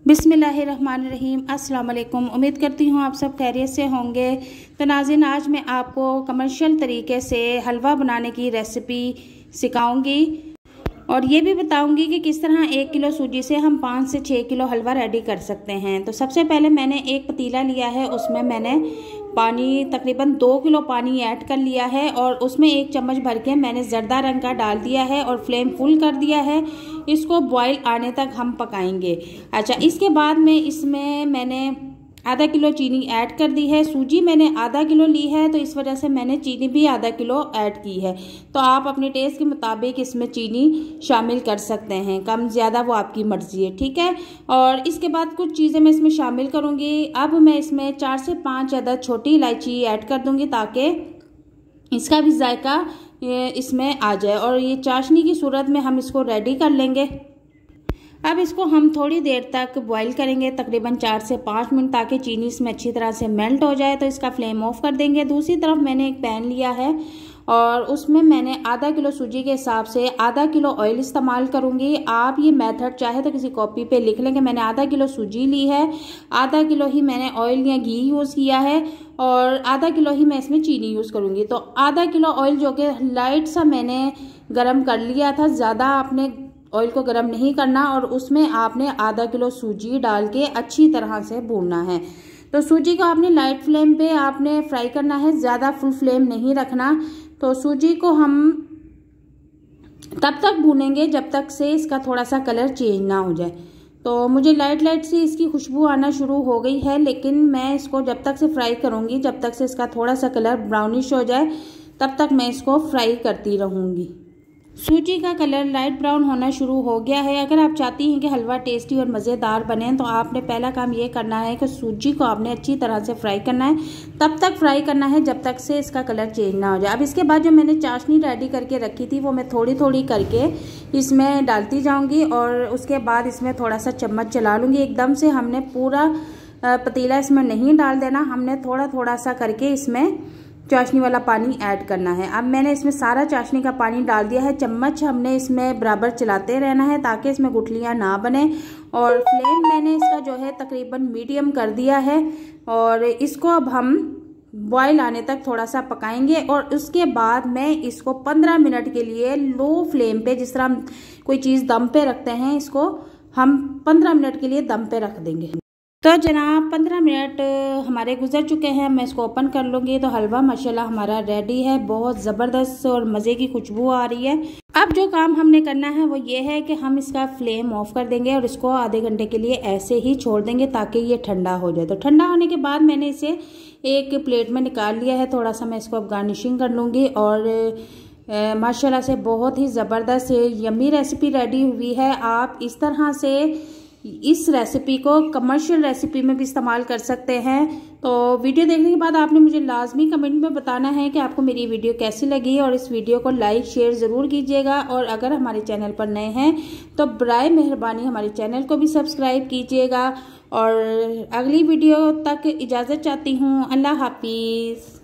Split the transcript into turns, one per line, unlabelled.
बिस्मिल्लाहिर्रहमानिर्रहीम। अस्सलाम वालेकुम। उम्मीद करती हूँ आप सब खैरियत से होंगे। तो नाज़रीन, आज मैं आपको कमर्शियल तरीके से हलवा बनाने की रेसिपी सिखाऊंगी और ये भी बताऊंगी कि किस तरह 1 किलो सूजी से हम 5 से 6 किलो हलवा रेडी कर सकते हैं। तो सबसे पहले मैंने एक पतीला लिया है, उसमें मैंने पानी तकरीबन 2 किलो पानी ऐड कर लिया है और उसमें 1 चम्मच भर के मैंने जर्दा रंग का डाल दिया है और फ्लेम फुल कर दिया है। इसको बॉईल आने तक हम पकाएंगे। अच्छा, इसके बाद में इसमें मैंने आधा किलो चीनी ऐड कर दी है। सूजी मैंने आधा किलो ली है, तो इस वजह से मैंने चीनी भी आधा किलो ऐड की है। तो आप अपने टेस्ट के मुताबिक इसमें चीनी शामिल कर सकते हैं, कम ज़्यादा वो आपकी मर्ज़ी है, ठीक है। और इसके बाद कुछ चीज़ें मैं इसमें शामिल करूँगी। अब मैं इसमें 4 से 5 अदद छोटी इलायची ऐड कर दूँगी ताकि इसका भी जायका इसमें आ जाए और ये चाशनी की सूरत में हम इसको रेडी कर लेंगे। अब इसको हम थोड़ी देर तक बॉईल करेंगे, तकरीबन 4 से 5 मिनट, ताकि चीनी इसमें अच्छी तरह से मेल्ट हो जाए। तो इसका फ्लेम ऑफ कर देंगे। दूसरी तरफ मैंने एक पैन लिया है और उसमें मैंने आधा किलो सूजी के हिसाब से आधा किलो ऑयल इस्तेमाल करूंगी। आप ये मेथड चाहे तो किसी कॉपी पे लिख लेंगे। मैंने आधा किलो सूजी ली है, आधा किलो ही मैंने ऑयल या घी यूज़ किया है और आधा किलो ही मैं इसमें चीनी यूज़ करूंगी। तो आधा किलो ऑयल जो कि लाइट सा मैंने गरम कर लिया था, ज़्यादा आपने ऑयल को गरम नहीं करना, और उसमें आपने आधा किलो सूजी डाल के अच्छी तरह से भूनना है। तो सूजी को आपने लाइट फ्लेम पे आपने फ्राई करना है, ज़्यादा फुल फ्लेम नहीं रखना। तो सूजी को हम तब तक भूनेंगे जब तक से इसका थोड़ा सा कलर चेंज ना हो जाए। तो मुझे लाइट सी इसकी खुशबू आना शुरू हो गई है, लेकिन मैं इसको जब तक से फ्राई करूँगी जब तक से इसका थोड़ा सा कलर ब्राउनिश हो जाए, तब तक मैं इसको फ्राई करती रहूँगी। सूजी का कलर लाइट ब्राउन होना शुरू हो गया है। अगर आप चाहती हैं कि हलवा टेस्टी और मज़ेदार बने, तो आपने पहला काम ये करना है कि सूजी को आपने अच्छी तरह से फ्राई करना है। तब तक फ्राई करना है जब तक से इसका कलर चेंज ना हो जाए। अब इसके बाद जो मैंने चाशनी रेडी करके रखी थी, वो मैं थोड़ी थोड़ी करके इसमें डालती जाऊँगी और उसके बाद इसमें थोड़ा सा चम्मच चला लूँगी। एकदम से हमने पूरा पतीला इसमें नहीं डाल देना, हमने थोड़ा थोड़ा सा करके इसमें चाशनी वाला पानी ऐड करना है। अब मैंने इसमें सारा चाशनी का पानी डाल दिया है। चम्मच हमने इसमें बराबर चलाते रहना है ताकि इसमें गुठलियाँ ना बने। और फ्लेम मैंने इसका जो है तकरीबन मीडियम कर दिया है और इसको अब हम बॉईल आने तक थोड़ा सा पकाएंगे। और उसके बाद मैं इसको 15 मिनट के लिए लो फ्लेम पे, जिस तरह हम कोई चीज़ दम पे रखते हैं, इसको हम 15 मिनट के लिए दम पे रख देंगे। तो जनाब 15 मिनट हमारे गुजर चुके हैं। मैं इसको ओपन कर लूँगी। तो हलवा माशाल्लाह हमारा रेडी है, बहुत ज़बरदस्त और मज़े की खुशबू आ रही है। अब जो काम हमने करना है वो ये है कि हम इसका फ्लेम ऑफ कर देंगे और इसको आधे घंटे के लिए ऐसे ही छोड़ देंगे ताकि ये ठंडा हो जाए। तो ठंडा होने के बाद मैंने इसे एक प्लेट में निकाल लिया है। थोड़ा सा मैं इसको अब गार्निशिंग कर लूँगी और माशाल्लाह से बहुत ही ज़बरदस्त यम्मी रेसिपी रेडी हुई है। आप इस तरह से इस रेसिपी को कमर्शियल रेसिपी में भी इस्तेमाल कर सकते हैं। तो वीडियो देखने के बाद आपने मुझे लाजमी कमेंट में बताना है कि आपको मेरी वीडियो कैसी लगी और इस वीडियो को लाइक शेयर ज़रूर कीजिएगा। और अगर हमारे चैनल पर नए हैं तो बराए मेहरबानी हमारे चैनल को भी सब्सक्राइब कीजिएगा। और अगली वीडियो तक इजाज़त चाहती हूँ। अल्लाह हाफिज़।